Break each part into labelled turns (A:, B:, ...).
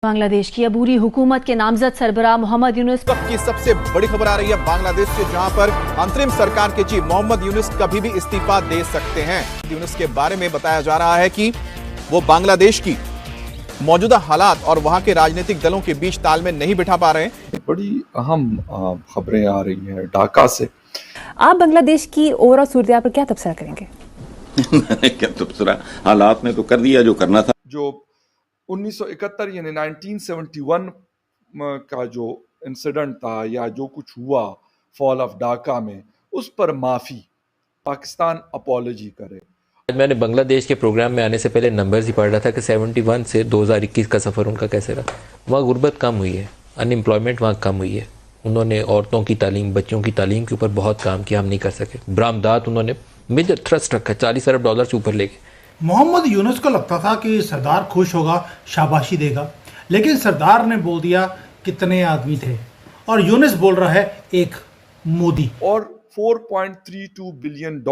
A: बांग्लादेश की अबूरी हुकूमत के नामजद सरबराह मोहम्मद यूनुस
B: की सबसे बड़ी खबर आ रही है बांग्लादेश से, जहां पर अंतरिम सरकार के चीफ मोहम्मद यूनुस कभी भी इस्तीफा दे सकते हैं। यूनुस के बारे में बताया जा रहा है कि वो बांग्लादेश की मौजूदा हालात और वहां के राजनीतिक दलों के बीच तालमेल नहीं बिठा पा रहे हैं।
C: बड़ी अहम खबरें आ रही हैं ढाका से।
D: आप बांग्लादेश की ओवरऑल सूरत पर क्या तबसरा करेंगे?
E: क्या तबसरा, हालात ने तो कर दिया जो करना था।
C: जो 1971 यानी 1971 का जो इंसिडेंट था या जो कुछ हुआ फॉल ऑफ ढाका में, उस पर माफी पाकिस्तान अपॉलॉजी करे।
F: आज मैंने बांग्लादेश के प्रोग्राम में आने से पहले नंबर्स ही पढ़ रहा था कि 71 से 2021 का सफ़र उनका कैसे रहा। वहाँ गुर्बत कम हुई है, अनएम्प्लॉयमेंट वहाँ कम हुई है। उन्होंने औरतों की तालीम, बच्चों की तालीम के ऊपर बहुत काम किया, हम नहीं कर सके। बरामदात उन्होंने मेजर थ्रस्ट रखा, $40 अरब से ऊपर लेके।
G: मोहम्मद यूनुस को लगता था कि सरदार खुश होगा, शाबाशी देगा, लेकिन सरदार ने बोल दिया कितने आदमी थे, और यूनुस बोल रहा है एक मोदी। और
C: $4.32 बिलियन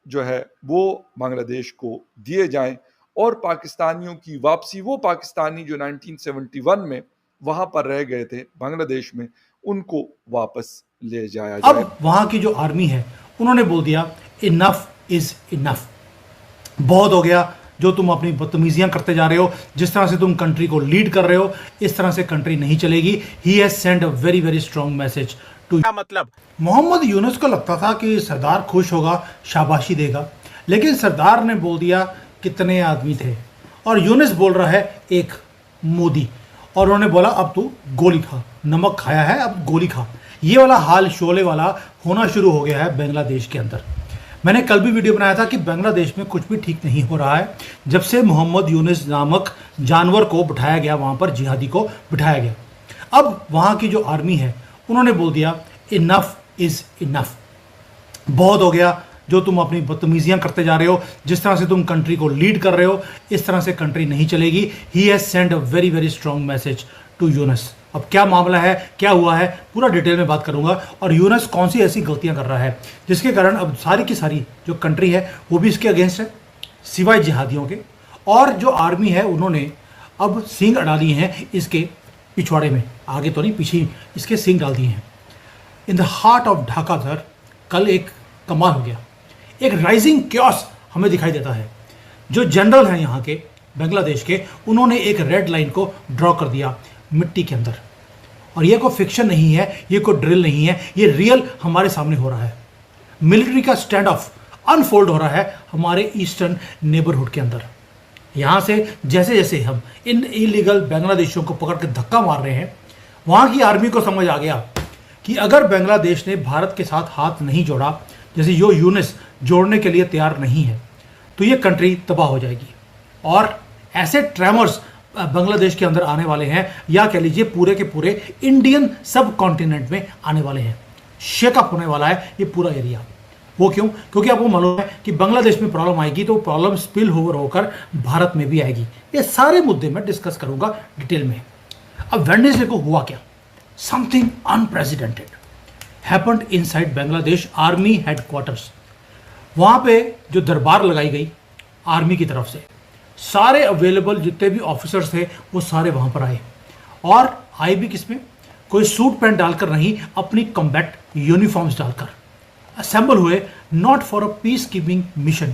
C: जो है वो बांग्लादेश को दिए जाएं, और पाकिस्तानियों की वापसी, वो पाकिस्तानी जो 1971 में वहां पर रह गए थे बांग्लादेश में, उनको वापस ले जाया जाए।
G: अब वहां की जो आर्मी है उन्होंने बोल दिया इनफ इज इनफ, बहुत हो गया जो तुम अपनी बदतमीजियां करते जा रहे हो, जिस तरह से तुम कंट्री को लीड कर रहे हो, इस तरह से कंट्री नहीं चलेगी। He has send a very very strong message to.
B: क्या मतलब?
G: मोहम्मद यूनुस को लगता था कि सरदार खुश होगा, शाबाशी देगा, लेकिन सरदार ने बोल दिया कितने आदमी थे, और यूनुस बोल रहा है एक मोदी, और उन्होंने बोला अब तू गोली खा, नमक खाया है अब गोली खा। ये वाला हाल शोले वाला होना शुरू हो गया है बांग्लादेश के अंदर। मैंने कल भी वीडियो बनाया था कि बांग्लादेश में कुछ भी ठीक नहीं हो रहा है जब से मोहम्मद यूनुस नामक जानवर को बिठाया गया, वहाँ पर जिहादी को बिठाया गया। अब वहाँ की जो आर्मी है उन्होंने बोल दिया इनफ इज़ इनफ, बहुत हो गया जो तुम अपनी बदतमीजियां करते जा रहे हो, जिस तरह से तुम कंट्री को लीड कर रहे हो, इस तरह से कंट्री नहीं चलेगी। He has send a very very strong message to Yunus. अब क्या मामला है, क्या हुआ है, पूरा डिटेल में बात करूंगा, और यूनुस कौन सी ऐसी गलतियां कर रहा है जिसके कारण अब सारी की सारी जो कंट्री है वो भी इसके अगेंस्ट है, सिवाय जिहादियों के। और जो आर्मी है उन्होंने अब सींग अड़ा लिए हैं इसके पिछवाड़े में, आगे तो नहीं पीछे इसके सींग डाल दिए हैं। In the heart of Dhaka sir कल एक कमाल हो गया, एक राइजिंग क्योस हमें दिखाई देता है। जो जनरल हैं यहाँ के बांग्लादेश के, उन्होंने एक रेड लाइन को ड्रॉ कर दिया मिट्टी के अंदर, और ये कोई फिक्शन नहीं है, ये कोई ड्रिल नहीं है, ये रियल हमारे सामने हो रहा है। मिलिट्री का स्टैंड ऑफ अनफोल्ड हो रहा है हमारे ईस्टर्न नेबरहुड के अंदर। यहाँ से जैसे जैसे हम इन इलीगल बांग्लादेशियों को पकड़ के धक्का मार रहे हैं, वहाँ की आर्मी को समझ आ गया कि अगर बांग्लादेश ने भारत के साथ हाथ नहीं जोड़ा, जैसे यो यूनुस जोड़ने के लिए तैयार नहीं है, तो ये कंट्री तबाह हो जाएगी। और ऐसे ट्रेमर्स बांग्लादेश के अंदर आने वाले हैं, या कह लीजिए पूरे के पूरे इंडियन सब कॉन्टिनेंट में आने वाले हैं। शेकअप होने वाला है ये पूरा एरिया। वो क्यों? क्योंकि आपको मालूम है कि बांग्लादेश में प्रॉब्लम आएगी तो प्रॉब्लम स्पिल ओवर होकर भारत में भी आएगी। ये सारे मुद्दे मैं डिस्कस करूंगा डिटेल में। अब वेडनेसडे को हुआ क्या? Something unprecedented happened inside Bangladesh army headquarters. वहाँ पे जो दरबार लगाई गई आर्मी की तरफ से, सारे अवेलेबल जितने भी ऑफिसर्स थे वो सारे वहाँ पर आए, और आए भी किसमें? कोई सूट पैंट डालकर नहीं, अपनी कॉम्बैट यूनिफॉर्म्स डालकर असेंबल हुए, not for a peace keeping mission,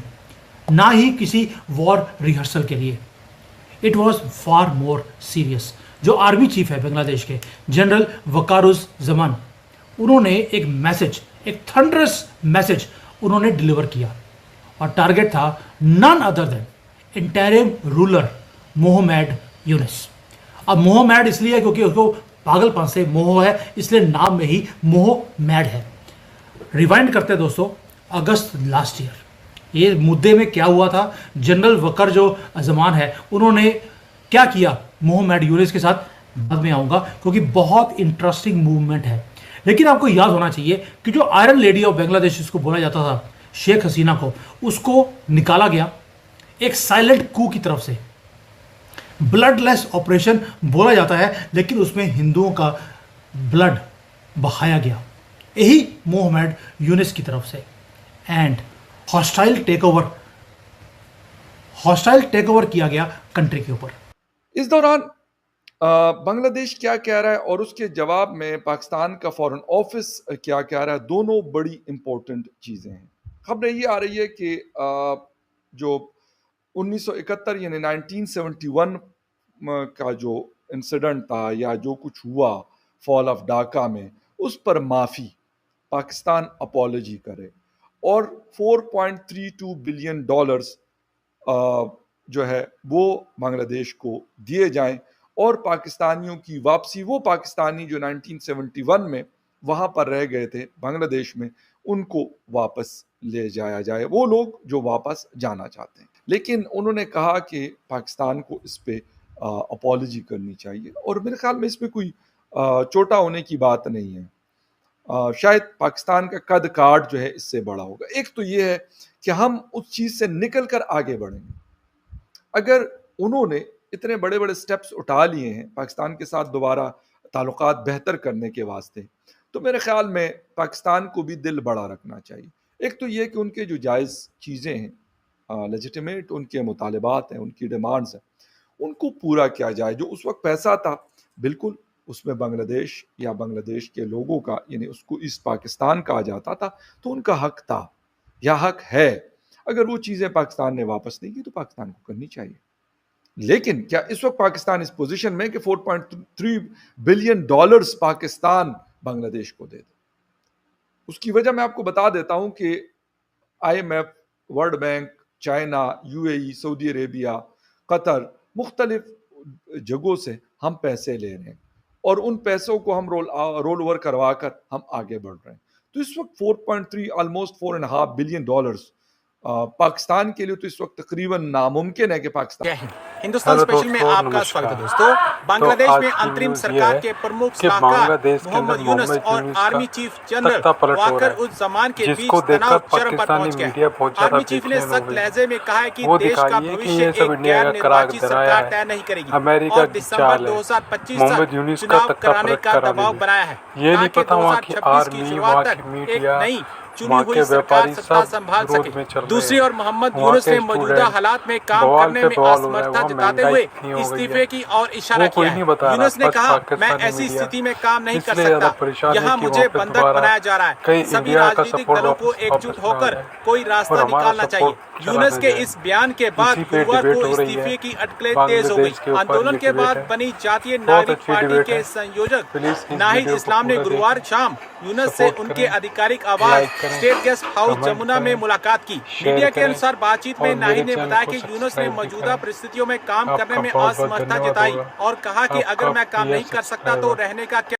G: ना ही किसी वॉर रिहर्सल के लिए। It was far more serious. जो आर्मी चीफ है बांग्लादेश के, जनरल वकारुज़्ज़मान, उन्होंने एक मैसेज, एक थंडरस मैसेज उन्होंने डिलीवर किया, और टारगेट था none other than interim ruler Mohammad Yunus. अब मोहम्मद इसलिए है क्योंकि उसको पागलपन से मोह है, इसलिए नाम में ही मोहम्मद है। रिवाइंड करते हैं दोस्तों, अगस्त लास्ट ईयर ये मुद्दे में क्या हुआ था। जनरल वकर जो ज़मान है उन्होंने क्या किया मोहम्मद यूनुस के साथ, बाद में आऊँगा, क्योंकि बहुत इंटरेस्टिंग मूवमेंट है। लेकिन आपको याद होना चाहिए कि जो आयरन लेडी ऑफ बांग्लादेश जिसको बोला जाता था, शेख हसीना को, उसको निकाला गया एक साइलेंट कू की तरफ से। ब्लडलेस ऑपरेशन बोला जाता है, लेकिन उसमें हिंदुओं का ब्लड बहाया गया, यही मोहम्मद यूनुस की तरफ से। एंड हॉस्टाइल टेक ओवर किया गया कंट्री के ऊपर।
C: इस दौरान बांग्लादेश क्या कह रहा है और उसके जवाब में पाकिस्तान का फॉरेन ऑफिस क्या कह रहा है, दोनों बड़ी इंपॉर्टेंट चीज़ें हैं। खबरें ये आ रही है कि जो 1971 यानी 1971 का जो इंसिडेंट था या जो कुछ हुआ फॉल ऑफ ढाका में, उस पर माफ़ी पाकिस्तान अपॉलॉजी करे और $4.32 बिलियन जो है वो बांग्लादेश को दिए जाएं और पाकिस्तानियों की वापसी, वो पाकिस्तानी जो 1971 में वहाँ पर रह गए थे बांग्लादेश में, उनको वापस ले जाया जाए, वो लोग जो वापस जाना चाहते हैं। लेकिन उन्होंने कहा कि पाकिस्तान को इस पे अपॉलॉजी करनी चाहिए और मेरे ख्याल में इसमें कोई छोटा होने की बात नहीं है। शायद पाकिस्तान का कद काठ जो है इससे बड़ा होगा। एक तो ये है कि हम उस चीज़ से निकल कर आगे बढ़ेंगे। अगर उन्होंने इतने बड़े बड़े स्टेप्स उठा लिए हैं पाकिस्तान के साथ दोबारा ताल्लुकात बेहतर करने के वास्ते, तो मेरे ख्याल में पाकिस्तान को भी दिल बड़ा रखना चाहिए। एक तो ये कि उनके जो जायज़ चीज़ें हैं, लेजिटिमेट उनके मुतालबात हैं, उनकी डिमांड्स हैं, उनको पूरा किया जाए। जो उस वक्त पैसा था, बिल्कुल उसमें बांग्लादेश या बांग्लादेश के लोगों का, यानी उसको ईस्ट पाकिस्तान कहा जाता था, तो उनका हक था या हक है। अगर वो चीज़ें पाकिस्तान ने वापस नहीं की तो पाकिस्तान को करनी चाहिए। लेकिन क्या इस वक्त पाकिस्तान इस पोजीशन में कि $4.3 बिलियन पाकिस्तान बांग्लादेश को दे दे? उसकी वजह मैं आपको बता देता हूं कि IMF, world bank, China, UAE, Saudi Arabia, Qatar, मुख्तलिफ जगहों से हम पैसे ले रहे हैं और उन पैसों को हम रोल ओवर करवा कर हम आगे बढ़ रहे हैं। तो इस वक्त 4.3 ऑलमोस्ट $4.5 बिलियन पाकिस्तान के लिए तो इस वक्त तकरीबन नामुमकिन है कि पाकिस्तान।
H: हिंदुस्तान स्पेशल में आपका स्वागत है दोस्तों। बांग्लादेश में अंतरिम सरकार के प्रमुख सलाहकार मोहम्मद यूनुस और आर्मी चीफ जनरल वाकर उस जमान के बीच तनाव चरम पर पहुंच गया। आर्मी चीफ ने सख्त लहजे में कहा है कि देश का भविष्य एक गैर निर्वाचित सरकार तय नहीं करेगी और दिसंबर 2025 तक चुनाव कराने का दबाव बनाया है ताकि 2026 की शुरुआत तक एक नई चुनी हुई सरकार सत्ता संभाल सके। दूसरी ओर मोहम्मद यूनुस ने मौजूदा हालात में काम करने में असमर्थता जताते हुए इस्तीफे की ओर इशारा किया है। यूनुस ने कहा, मैं ऐसी स्थिति में काम नहीं कर सकता, यहाँ मुझे बंधक बनाया जा रहा है। सभी राजनीतिक दलों को एकजुट होकर कोई रास्ता निकालना चाहिए। यूनुस के इस बयान के बाद गुरुवार को इस्तीफे की अटकलें तेज हो गई। आंदोलन के बाद बनी जातीय नागरिक पार्टी के संयोजक नाहिद इस्लाम ने गुरुवार शाम यूनुस से उनके आधिकारिक आवास स्टेट गेस्ट हाउस जमुना में मुलाकात की। मीडिया के अनुसार बातचीत में नाहिद ने बताया कि यूनुस ने मौजूदा परिस्थितियों में काम करने में असमर्थता जताई और कहा कि अगर मैं काम नहीं कर सकता तो रहने का क्या